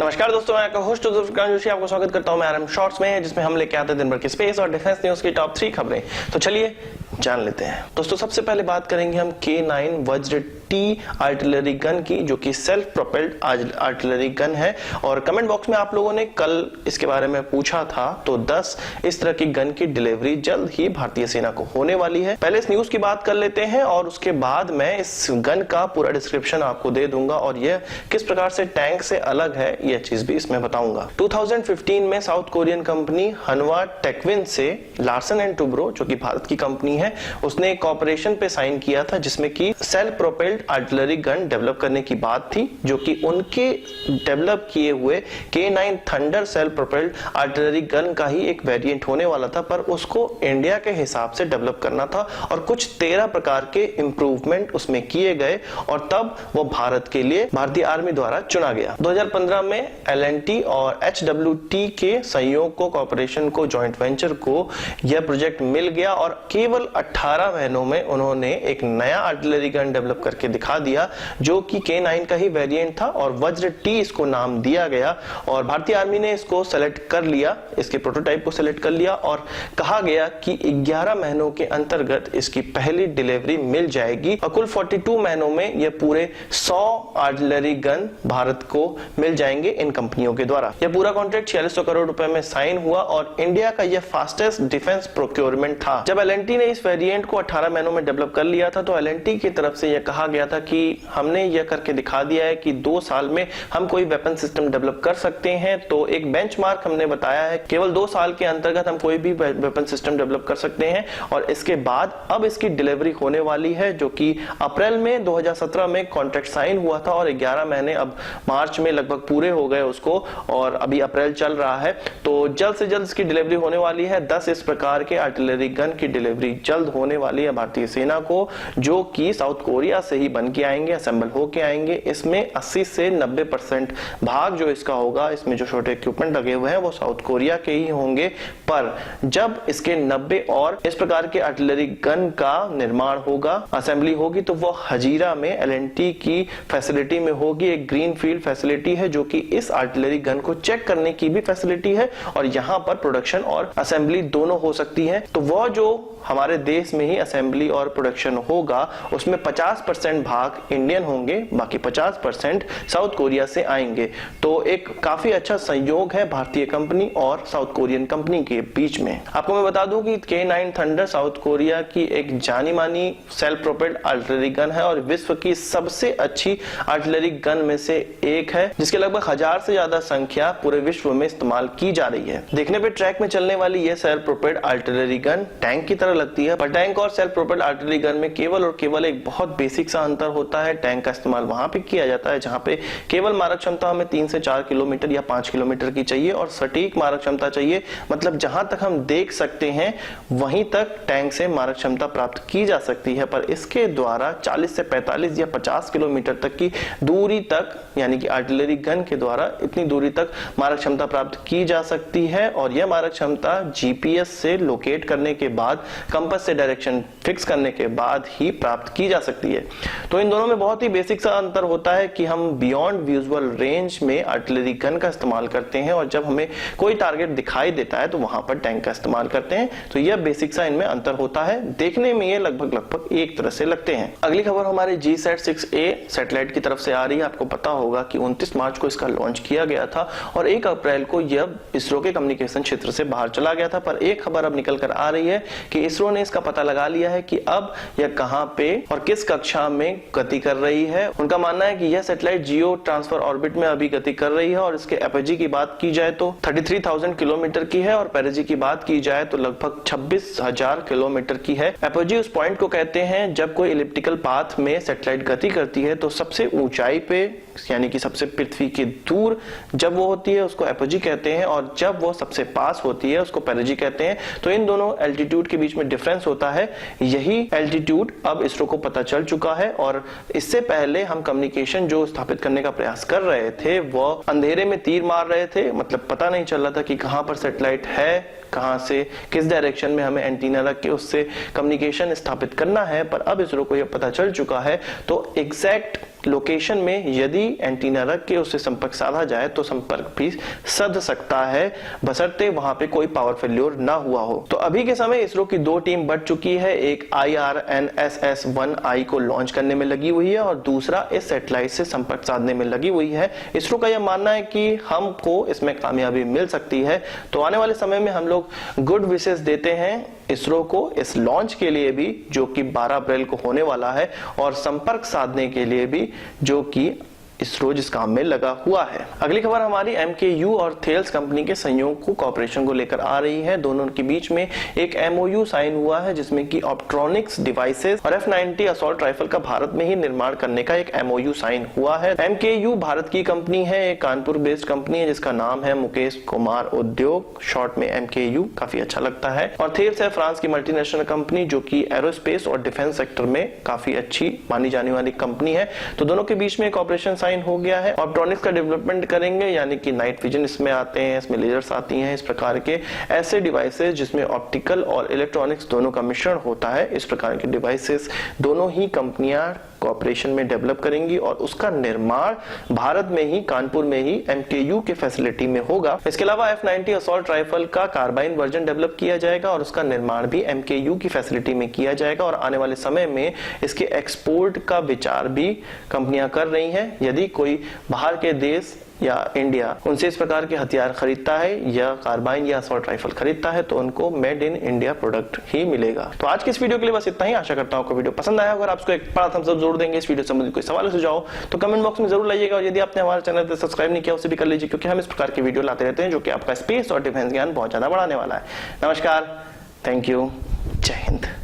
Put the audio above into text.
नमस्कार दोस्तों, मैं आपका होस्ट जोशी आपको स्वागत करता हूं मैं आरएम शॉर्ट्स में, जिसमें हम लेके आते हैं दिन भर की स्पेस और डिफेंस न्यूज की टॉप 3 खबरें। तो चलिए जान लेते हैं। दोस्तों सबसे पहले बात करेंगे हम K9 वज्र टी आर्टिलरी गन की, जो कि सेल्फ प्रोपेल्ड आर्टिलरी गन है। और कमेंट बॉक्स में आप लोगों ने कल इसके बारे में पूछा था, तो 10 इस तरह की गन की डिलीवरी जल्द ही भारतीय सेना को होने वाली है। पहले इस न्यूज की बात कर लेते हैं और उसके बाद मैं इस गन का पूरा डिस्क्रिप्शन आपको दे दूंगा और यह किस प्रकार से टैंक से अलग है यह चीज भी इसमें बताऊंगा। 2015 में साउथ कोरियन कंपनी हनवा टेक्विन से लार्सन एंड टुब्रो, जो कि भारत की कंपनी है, उसने एक कॉर्पोरेशन पे साइन किया था जिसमें कि self propelled artillery gun develop करने की बात थी, जो कि उनके डेवलप किए हुए K9 thunder self propelled artillery gun का ही एक वेरिएंट होने वाला था, पर उसको इंडिया के हिसाब से डेवलप करना था और कुछ 13 प्रकार के इंप्रूवमेंट उसमें किए गए और तब वो भारत के लिए भारतीय आर्मी द्वारा चुना गया। 2015 में L&T और HWT के संयोग को कॉर्पोरेशन को जॉइंट वेंचर को यह प्रोजेक्ट मिल गया और केवल 18 महीनों में उन्होंने एक नया आर्टिलरी गन डेवलप करके दिखा दिया, जो कि K9 का ही वेरिएंट था और वज्र टी इसको नाम दिया गया। और भारतीय आर्मी ने इसको सेलेक्ट कर लिया, इसके प्रोटोटाइप को सेलेक्ट कर लिया और कहा गया कि 11 महीनों के अंतर्गत इसकी पहली डिलीवरी मिल जाएगी और कुल 42 महीनों में यह पूरे 100 आर्टिलरी गन भारत को मिल जाएंगे इन कंपनियों के द्वारा। यह पूरा कॉन्ट्रैक्ट 4600 करोड़ रुपए में साइन हुआ और इंडिया का यह फास्टेस्ट डिफेंस प्रोक्योरमेंट था। जब L&T ने इस वेरिएंट को 18 महीनों में डेवलप कर लिया था, तो L&T की तरफ से यह कहा गया था कि हमने यह करके दिखा दिया है कि 2 साल में हम कोई वेपन सिस्टम डेवलप कर सकते हैं। तो एक बेंचमार्क हमने बताया है, केवल 2 साल के अंतर्गत हम कोई भी वेपन सिस्टम डेवलप कर सकते हैं और इसके बाद अब इसकी डिलीवरी होने वाली है, जो कि अप्रैल में 2017 में कॉन्ट्रैक्ट साइन हुआ था और 11 महीने अब मार्च में लगभग पूरे हो गए उसको और अभी अप्रैल चल रहा है। तो जल्द से जल्द इसकी डिलीवरी होने वाली है। 10 इस प्रकार के आर्टिलरी गन की डिलीवरी जल्द होने वाली है भारतीय सेना को, जो कि साउथ कोरिया से ही बन के आएंगे, असेंबल होके आएंगे। इसमें 80 से 90% भाग जो इसका होगा, इसमें जो छोटे इक्विपमेंट लगे हुए हैं वो साउथ कोरिया के ही होंगे। पर जब इसके 90 और इस प्रकार के आर्टिलरी गन का निर्माण होगा, असेंबली होगी, तो वो हजीरा में L&T की फैसिलिटी में होगी। एक ग्रीन फील्ड फैसिलिटी है जो कि इस आर्टिलरी गन को चेक करने की भी फैसिलिटी है और यहाँ पर प्रोडक्शन और असेंबली दोनों हो सकती है। तो वह जो हमारे देश में ही असेंबली और प्रोडक्शन होगा, उसमें 50% भाग इंडियन होंगे, बाकी 50% साउथ कोरिया से आएंगे। तो एक काफी अच्छा संयोग है भारतीय कंपनी और साउथ कोरियन कंपनी के बीच में। आपको मैं बता दूं कि K9 थंडर साउथ कोरिया की एक जानी मानी सेल्फ प्रोपेल्ड आर्टिलरी गन है और विश्व की सबसे अच्छी आर्टिलरी गन में से एक है, जिसके लगभग 1000 से ज्यादा संख्या पूरे विश्व में इस्तेमाल की जा रही है। देखने पे ट्रैक में चलने वाली यह self propelled artillery gun tank की तरह लगती है, पर टैंक और सेल्फ प्रोपेल्ड आर्टिलरी गन में केवल और केवल एक बहुत बेसिक सा अंतर होता है। टैंक का इस्तेमाल वहां पे किया जाता है जहां पे केवल मारक क्षमता हमें 3 से 4 किलोमीटर या 5 किलोमीटर की चाहिए और सटीक मारक क्षमता चाहिए, मतलब जहां तक हम देख सकते हैं वहीं तक टैंक से मारक क्षमता प्राप्त की जा सकती है। पर इसके द्वारा 40 से 45 या 50 किलोमीटर तक की दूरी तक, यानी कि आर्टिलरी गन के द्वारा इतनी दूरी तक मारक क्षमता प्राप्त की जा सकती है और यह मारक क्षमता जीपीएस से लोकेट करने के बाद, कंपास से डायरेक्शन फिक्स करने के बाद ही प्राप्त की जा सकती है। तो इन दोनों में बहुत ही बेसिक सा अंतर होता है कि हम बियॉन्ड विजुअल रेंज में आर्टिलरी गन का इस्तेमाल करते हैं और जब हमें कोई टारगेट दिखाई देता है तो वहां पर टैंक का इस्तेमाल करते हैं। तो यह बेसिक सा इनमें अंतर होता है। देखने में ये लगभग एक तरह से लगते हैं। अगली खबर हमारे GSAT-6A सैटेलाइट की तरफ से आ रही है। आपको पता होगा कि 29 मार्च को इसका लॉन्च किया गया था और 1 अप्रैल को यह इसरो के कम्युनिकेशन क्षेत्र से बाहर चला गया था। पर एक खबर अब निकल कर आ रही है कि इसरो ने इसका पता लगा लिया है कि अब यह कहां पे और किस कक्षा में गति कर रही है। उनका मानना है कि यह सैटेलाइट जियो ट्रांसफर ऑर्बिट में अभी गति कर रही है और इसके एपोजी की बात की जाए तो 33,000 किलोमीटर की है और पेरिजी की बात की जाए तो लगभग 26,000 किलोमीटर की है। एपोजी उस पॉइंट को कहते हैं जब कोई इलिप्टिकल पाथ में सैटेलाइट गति करती है तो सबसे ऊंचाई पे, यानी कि सबसे पृथ्वी के दूर जब वो होती है उसको एपोजी कहते हैं और जब वो सबसे पास होती है उसको पेरिजी कहते हैं। तो इन दोनों एल्टीट्यूड के बीच में डिफरेंस होता है। यही एल्टीट्यूड अब इसरो को पता चल चुका है और इससे पहले हम कम्युनिकेशन जो स्थापित करने का प्रयास कर रहे थे वो अंधेरे में तीर मार रहे थे, मतलब पता नहीं चल रहा था कि कहां पर सैटेलाइट है, कहां से किस डायरेक्शन में हमें एंटीना रख के उससे कम्युनिकेशन स्थापित करना है। पर अब इसरो को यह पता चल चुका है तो एग्जैक्ट लोकेशन में यदि एंटीना रख के उससे संपर्क साधा जाए तो संपर्क भी सध सकता है, बशर्ते वहां पे कोई पावर फेल्योर ना हुआ हो। तो अभी के समय इसरो की 2 टीम बढ़ चुकी है, एक IRNSS-1I को लॉन्च करने में लगी हुई है और दूसरा इस सैटेलाइट से संपर्क साधने में लगी हुई है। इसरो का यह मानना है कि हमको इसमें कामयाबी मिल सकती है। तो आने वाले समय में हम लोग गुड विशेस देते हैं इसरो को इस लॉन्च के लिए भी, जो कि 12 अप्रैल को होने वाला है, और संपर्क साधने के लिए भी, जो कि इसरो जिस काम में लगा हुआ है। अगली खबर हमारी MKU और थेल्स कंपनी के संयोग को कॉपरेशन को लेकर आ रही है। दोनों के बीच में एक MOU साइन हुआ है जिसमें कि ऑप्ट्रॉनिक्स डिवाइसेस और F-90 असॉल्ट राइफल का भारत में ही निर्माण करने का एक MOU साइन हुआ है। MKU भारत की कंपनी है, एक कानपुर बेस्ड कंपनी है जिसका नाम है मुकेश कुमार उद्योग, शॉर्ट में MKU, काफी अच्छा लगता है। और थेल्स है फ्रांस की मल्टीनेशनल कंपनी जो कि एरोस्पेस और डिफेंस सेक्टर में काफी अच्छी मानी जाने वाली कंपनी है। तो दोनों के बीच में एक ऑपरेशन हो गया है। ऑप्ट्रॉनिक्स का डेवलपमेंट करेंगे, यानी कि नाइट विजन इसमें आते हैं, इसमें लेजर्स आती हैं, इस प्रकार के ऐसे डिवाइसेस जिसमें ऑप्टिकल और इलेक्ट्रॉनिक्स दोनों का मिश्रण होता है, इस प्रकार के डिवाइसेस दोनों ही कंपनियां कॉपरेशन में डेवलप करेंगी और उसका निर्माण भारत में ही, कानपुर में ही MKU के फैसिलिटी में होगा। इसके अलावा F-90 असॉल्ट राइफल का कार्बाइन वर्जन डेवलप किया जाएगा और उसका निर्माण भी MKU की फैसिलिटी में किया जाएगा और आने वाले समय में इसके एक्सपोर्ट का विचार भी कंपनियां कर रही हैं। यदि कोई बाहर के देश या इंडिया उनसे इस प्रकार के हथियार खरीदता है या कार्बाइन या असॉल्ट राइफल खरीदता है तो उनको मेड इन इंडिया प्रोडक्ट ही मिलेगा। तो आज की इस वीडियो के लिए बस इतना ही। आशा करता हूं आपको वीडियो पसंद आया। अगर आपको एक बड़ा थम्स अप जरूर देंगे। इस वीडियो से संबंधित कोई सवाल सुझाव तो कमेंट बॉक्स में जरूर लाइएगा और यदि आपने हमारे चैनल पर सब्सक्राइब नहीं किया उसे भी कर लीजिए, क्योंकि हम इस प्रकार की वीडियो लाते रहते हैं जो कि आपका स्पेस और डिफेंस ज्ञान बहुत ज्यादा बढ़ाने वाला है। नमस्कार, थैंक यू, जय हिंद।